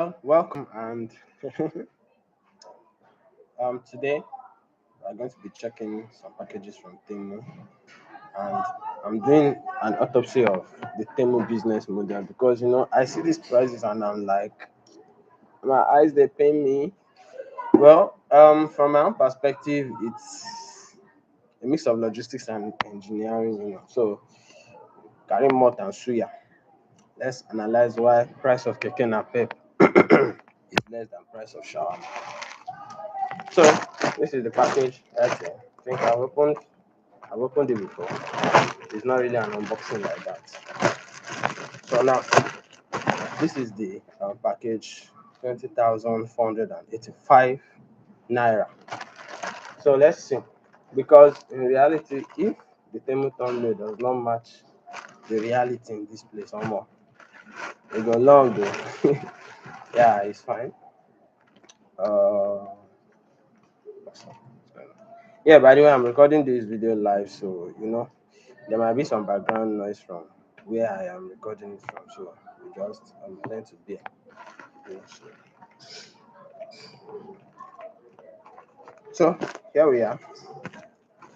Well, welcome, and today we're going to be checking some packages from TEMU, and I'm doing an autopsy of the TEMU business model because I see these prices and I'm like, my eyes they pain me. Well, from my own perspective, it's a mix of logistics and engineering, So carry more than suya. Let's analyze why price of keke napep is less than price of shawarma. So this is the package right here. I think I've opened it before. It's not really an unboxing like that. So now this is the package 20,485 naira. So let's see. Because in reality, if the Temu thumbnail does not match the reality in this place or more, it go long though. Yeah, it's fine. Uh, yeah, by the way, I'm recording this video live, so there might be some background noise from where I am recording it from, so we just learn to bear. So here we are,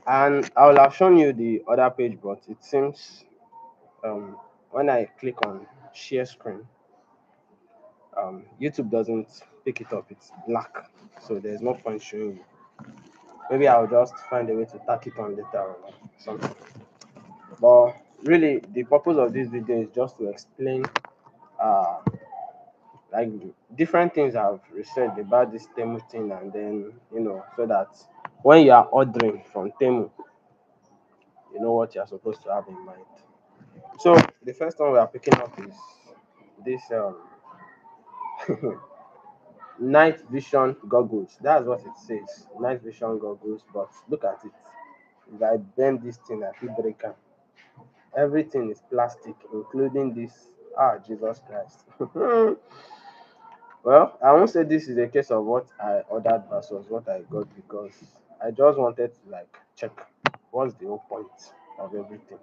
and I will have shown you the other page, but it seems um, when I click on share screen, YouTube doesn't pick it up. It's black, so there's no point showing you. Maybe I'll just find a way to tack it on later or something. But really, the purpose of this video is just to explain uh like different things I've researched about this Temu thing, and then so that when you are ordering from Temu, you know what you're supposed to have in mind. So the first one we are picking up is this night vision goggles. That's what it says, night vision goggles. But look at it. If I bend this thing, I feel break am. Everything is plastic, including this. Ah, Jesus Christ. Well, I won't say this is a case of what I ordered versus what I got, because I just wanted to like check what's the whole point of everything.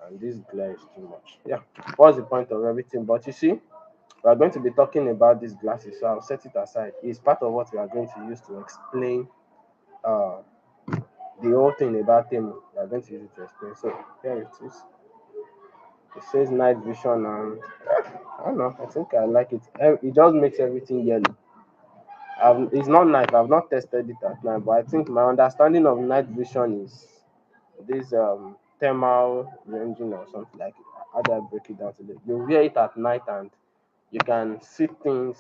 And this glare is too much. Yeah, what's the point of everything? But you see, we are going to be talking about these glasses, so I'll set it aside. It's part of what we are going to use to explain uh, the whole thing about them. We are going to use it to explain. So here it is. It says night vision, and I don't know. I think I like it. It just makes everything yellow. It's not night. I've not tested it at night, but I think my understanding of night vision is this thermal ranging or something like it. How do I break it down today? You wear it at night and you can see things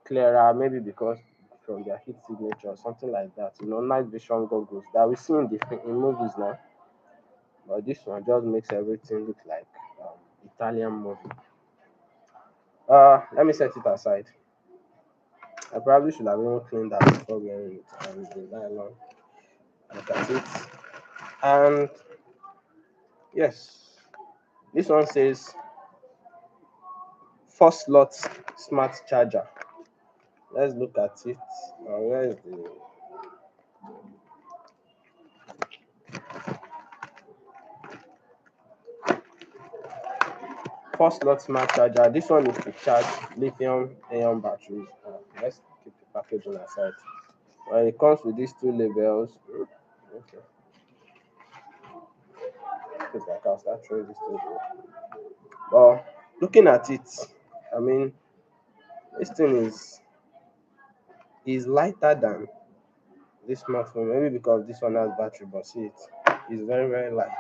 clearer, maybe because from their heat signature or something like that. Night vision goggles that we see in movies now, but this one just makes everything look like Italian movie. Let me set it aside. I probably should have even cleaned that before wearing it, and the nylon. Look at it. And yes, this one says 4 slot smart charger. Let's look at it. Where is the 4 slot smart charger? This one is to charge lithium ion batteries. Let's keep the packaging aside. Well, it comes with these two labels. Okay, it's like I'll start throwing this two. But looking at it, I mean, this thing is lighter than this smartphone. Maybe because this one has battery, but see it's very very light,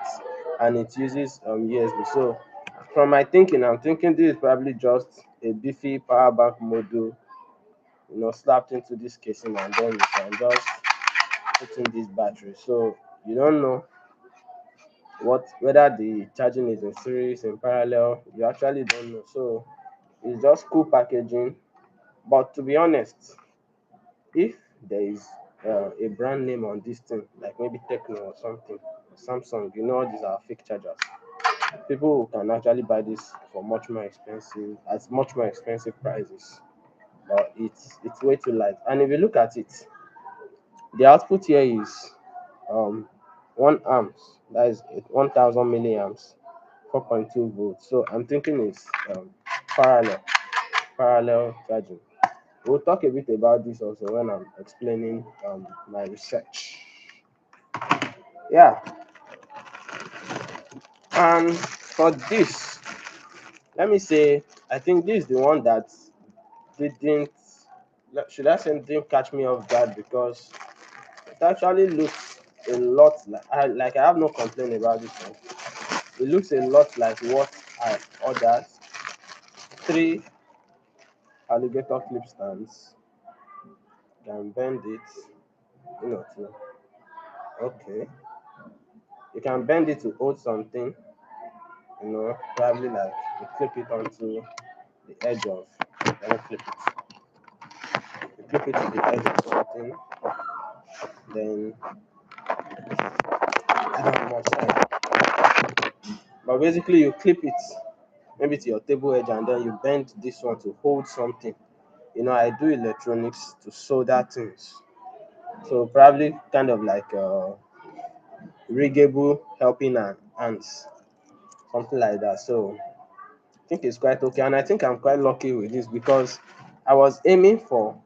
and it uses USB. So from my thinking, I'm thinking this is probably just a beefy power bank module, slapped into this casing, and then you can just put in this battery. So you don't know whether the charging is in series, in parallel. You actually don't know. So it's just cool packaging. But to be honest, if there is a brand name on this thing, like maybe Techno or something, Samsung, these are fake chargers. People can actually buy this for much more expensive prices. But it's way too light. And if you look at it, the output here is 1 amps. That is 1,000 milliamps, 4.2 volts. So I'm thinking it's parallel. parallel charging. We'll talk a bit about this also when I'm explaining my research. Yeah, and for this, let me say, I think this is the one that didn't, should I say, didn't catch me off guard because it actually looks a lot like I have no complaint about this one. It looks a lot like what I ordered. Three alligator clip stands. You can bend it, to okay. You can bend it to hold something, probably like you clip it onto the edge of, let me flip it. You clip it to the edge of something, then I don't know much. But basically, you clip it maybe to your table edge, and then you bend this one to hold something. I do electronics to solder things, so probably kind of like riggable helping hands, something like that. So I think it's quite okay, and I think I'm quite lucky with this because I was aiming for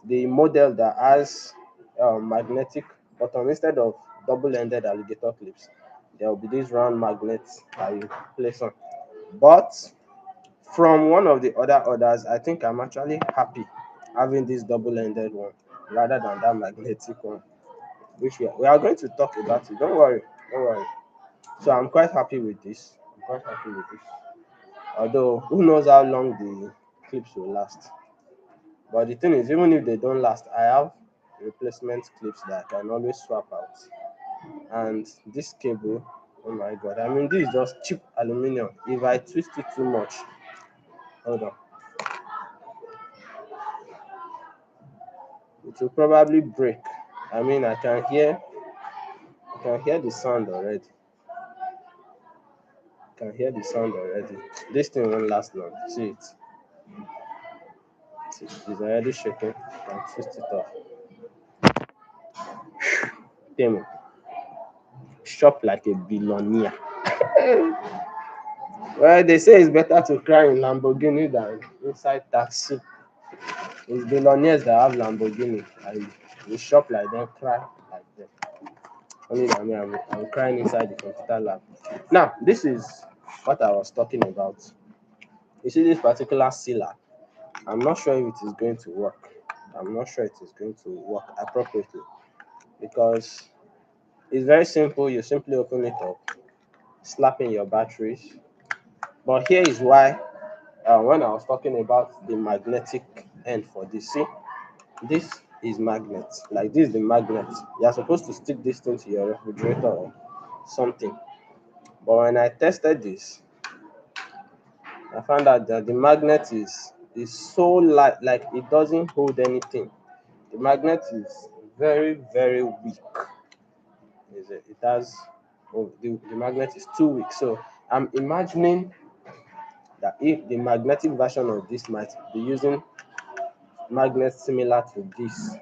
the model that has magnetic bottom instead of double-ended alligator clips. There will be these round magnets that you place on. But from one of the other orders, I think I'm actually happy having this double-ended one rather than that magnetic one, which we are going to talk about it. Don't worry, don't worry. So I'm quite happy with this. I'm quite happy with this. Although who knows how long the clips will last. But the thing is, even if they don't last, I have replacement clips that I can always swap out. And this cable, oh my god, I mean, this is just cheap aluminum. If I twist it too much, hold on, it will probably break. I mean, I can hear the sound already. I can hear the sound already. This thing won't last long. See it? It's already shaking. I can twist it off. TEMU, shop like a billionaire. Well, they say it's better to cry in Lamborghini than inside taxi. It's billionaires that have Lamborghini. And we shop like them, cry like them. Only than me, I'm crying inside the computer lab. Now, this is what I was talking about. You see this particular sealer. I'm not sure if it is going to work. I'm not sure it is going to work appropriately because it's very simple. You simply open it up, slap in your batteries. But here is why when I was talking about the magnetic end for this, see, this is magnet. Like this is the magnet. You are supposed to stick this thing to your refrigerator or something. But when I tested this, I found out that the magnet is so light, like it doesn't hold anything. The magnet is very, very weak. It has the magnet is too weak. So I'm imagining that if the magnetic version of this might be using magnets similar to this,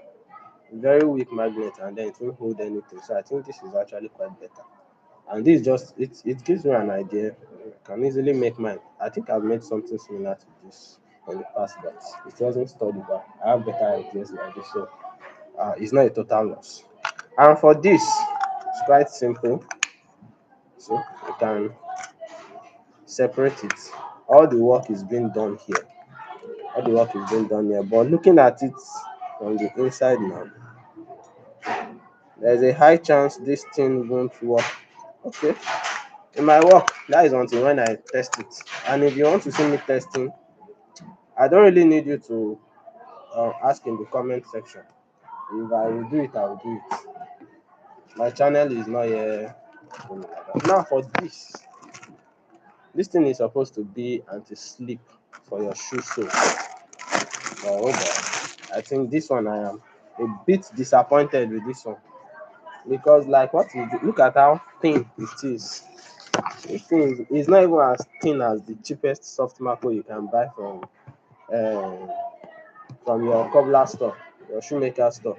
very weak magnet, and then it won't hold anything. So I think this is actually quite better. And this just it gives me an idea. I can easily make mine. I think I've made something similar to this in the past, but it wasn't studied. But I have better ideas like this, so it's not a total loss. And for this, it's quite simple. So you can separate it. All the work is being done here. All the work is being done here. But looking at it from the inside now, there's a high chance this thing won't work. Okay, it might work. That is until when I test it. And if you want to see me testing, I don't really need you to ask in the comment section. If I will do it, I will do it. My channel is not here. Now for this thing is supposed to be anti-slip for your shoe sole. Oh boy, I think this one I am a bit disappointed with this one because like what is look at how thin it is. This thing is not even as thin as the cheapest soft marco you can buy um, from your cobbler store, your shoemaker store.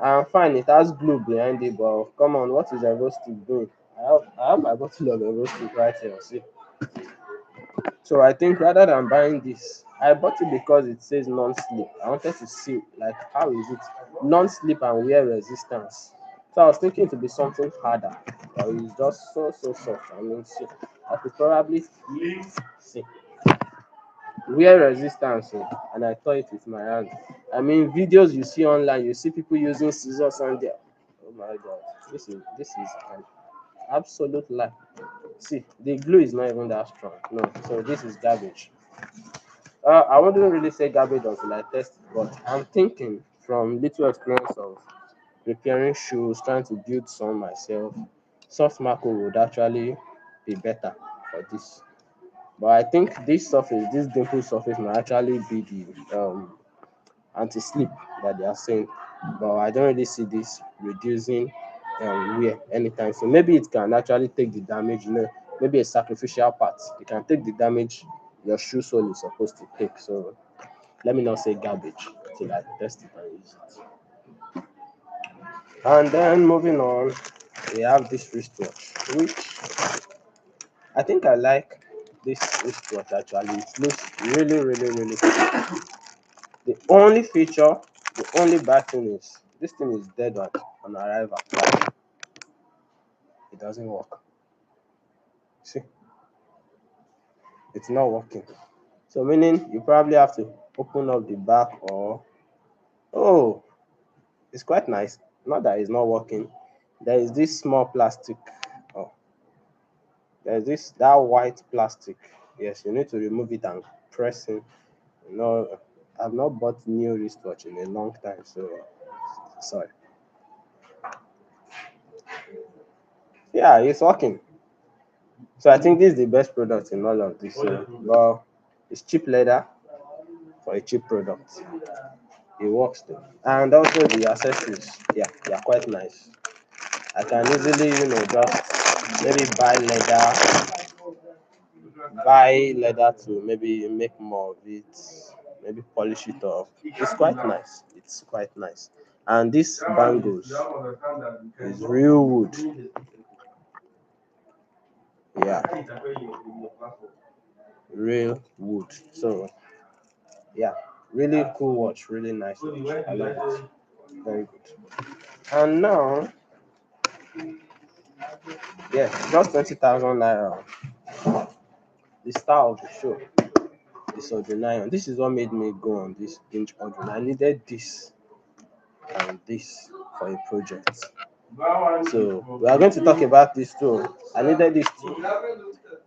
And fine, it has glue behind it, but come on, what is Evo stick doing? I have my bottle of Evo stick right here. See, so I think rather than buying this, I bought it because it says non-slip. I wanted to see like how is it non-slip and wear resistance. So I was thinking to be something harder, but it's just so soft. I mean, see, I could probably see wear resistance, and I tore it with my hand. I mean, videos you see online, you see people using scissors and they. Oh my god, this is an absolute lie. See, the glue is not even that strong. No, so this is garbage. I wouldn't really say garbage until I test it, but I'm thinking from little experience of repairing shoes, trying to build some myself, soft marco would actually be better for this. But I think this surface, this dimple surface, might actually be the anti-slip that they are saying. But I don't really see this reducing wear anytime. So maybe it can actually take the damage, maybe a sacrificial part. It can take the damage your shoe sole is supposed to take. So let me not say garbage till I test it and use it. And then moving on, we have this wristwatch, which I think I like this wristwatch actually. It looks really cool. The only feature, the only bad thing is this thing is dead on arrival. Like, it doesn't work. See, it's not working. So meaning you probably have to open up the back or oh, it's quite nice. Not that it's not working. There is this small plastic. Oh, there's this that white plastic. Yes, you need to remove it and press it. You know, I've not bought new wristwatch in a long time, so sorry. Yeah, it's working. So I think this is the best product in all of this. Well, it's cheap leather for a cheap product. It works though. And also the accessories, yeah, they are quite nice. I can easily, just maybe buy leather to maybe make more of it, maybe polish it off. It's quite nice. It's quite nice. And this bangles is real wood. Yeah, real wood. So yeah, really cool watch, really nice watch. I love it. Very good. And now, yes, just 20,000 naira. The star of the show, the Sojourner. This is what made me go on this binge ordering. I needed this and this for a project. So we are going to talk about this too. I needed this too,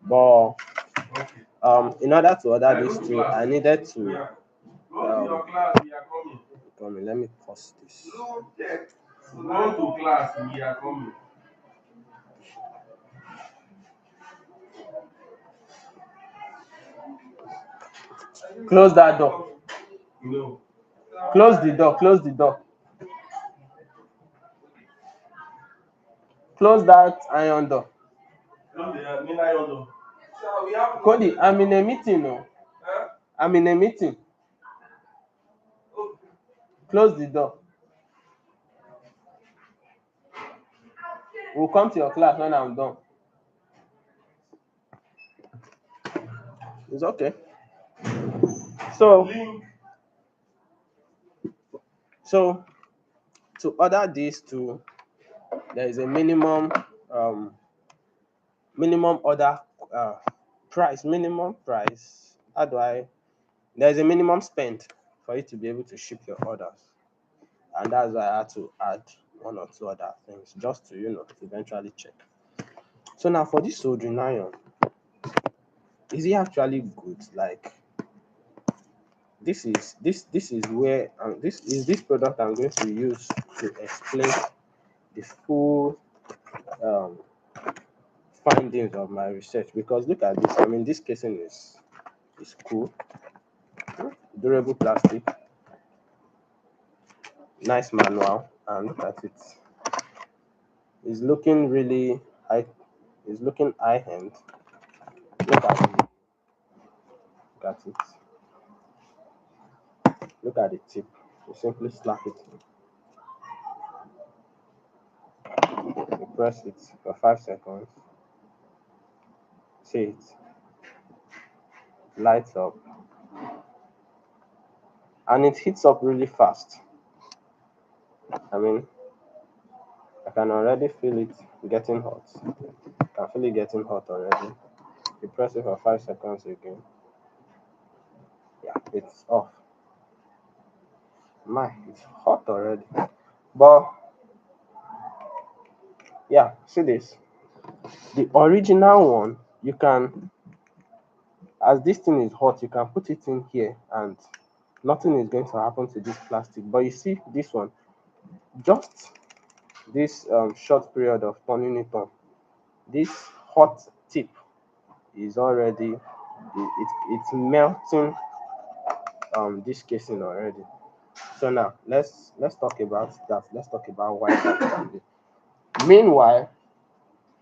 but in order to order this too, I needed to come let me pause this. Going to class, we are coming. Close that door. No. Close the door. Close the door. Close that iron door. Close the main iron door. Cody, I'm in a meeting. No. I'm in a meeting. Close the door. We'll come to your class when I'm done. It's okay. So, so to order these two, there is a um minimum order uh minimum price. How do I? There is a minimum spend for you to be able to ship your orders, and that's why I had to add one or two other things just to eventually check. So now for this soldering iron, is it actually good? Like this is where this product I'm going to use to explain the full um, findings of my research, because look at this. I mean, this casing is cool, durable plastic, nice manual, and look at it. It's looking really high. It's looking high end. Look at it. Look at it. Look at the tip. You simply slap it. You press it for 5 seconds. See it lights up. and it heats up really fast. I mean, I can already feel it getting hot. I can feel it getting hot already. You press it for 5 seconds again. Yeah, it's off. My, it's hot already. But yeah, see this. The original one, you can, as this thing is hot, you can put it in here and nothing is going to happen to this plastic. But you see this one, just this short period of turning it on, this hot tip is already it's melting this casing already. So now let's talk about that. Let's talk about why that can be. Meanwhile,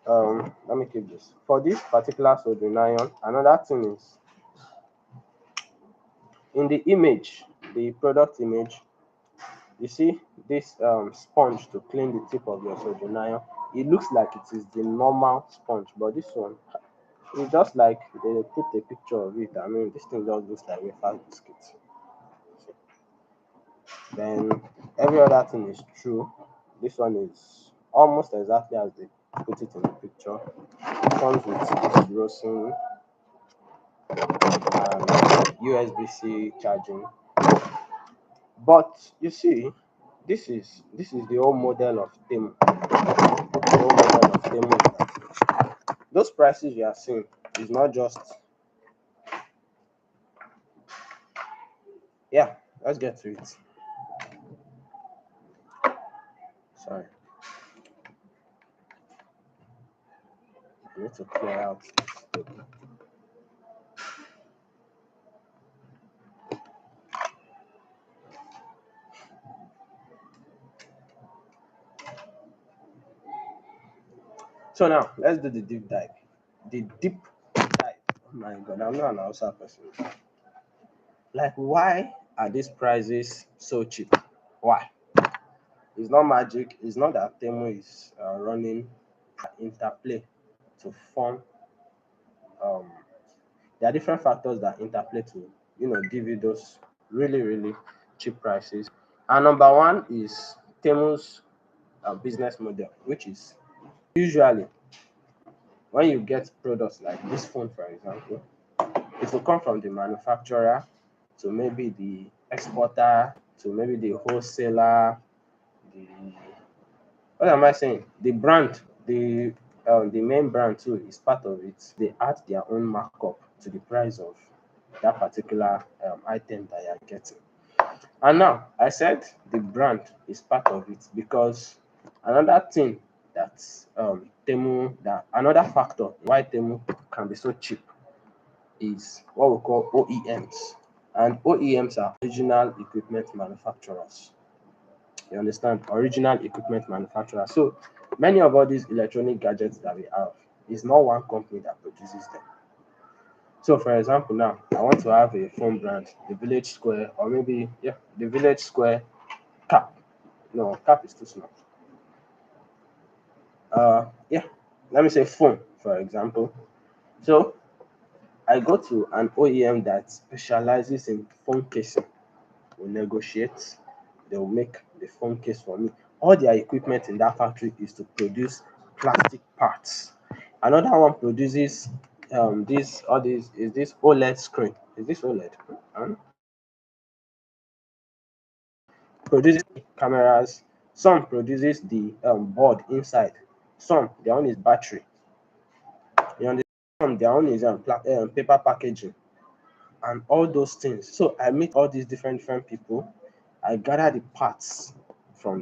let me keep this. For this particular soldering iron, another thing is in the image, the product image, you see this sponge to clean the tip of your soldering iron. It looks like it is the normal sponge, but this one, it's just like they put a picture of it. I mean, this thing just looks like wafer biscuit. Then every other thing is true. This one is almost exactly as they put it in the picture. It comes with this browsing and USB-C charging. But you see, this is the old model of TEMU. The old model of TEMU is that those prices you are seeing is not just, yeah. Let's get to it. Sorry, I need to clear out this table. So now let's do the deep dive. The deep dive. Oh my god, I'm not an Hausa person. Like, why are these prices so cheap? Why? It's not magic. It's not that Temu is running interplay to form. Um, there are different factors that interplay to, give you those really cheap prices. And number one is Temu's business model, which is usually when you get products like this phone, for example, it will come from the manufacturer to maybe the exporter to maybe the wholesaler, the what am I saying? The brand, the main brand too is part of it. They add their own markup to the price of that particular item that you're getting. And now I said the brand is part of it because another thing that Temu, that another factor why Temu can be so cheap is what we call OEMs. And OEMs are original equipment manufacturers. You understand? Original equipment manufacturer. So many of all these electronic gadgets that we have is not one company that produces them. So for example, now I want to have a phone brand, the Village Square, or maybe the Village Square cap. No, cap is too small. Yeah, let me say phone, for example. So I go to an OEM that specializes in phone casing. Will negotiate, they will make the phone case for me. All their equipment in that factory is to produce plastic parts. Another one produces this all this is this OLED screen. Is this OLED? Produces cameras. Some produces the board inside. Some their own is battery. You understand? Some their own is paper packaging and all those things. So I meet all these different people. I gather the parts from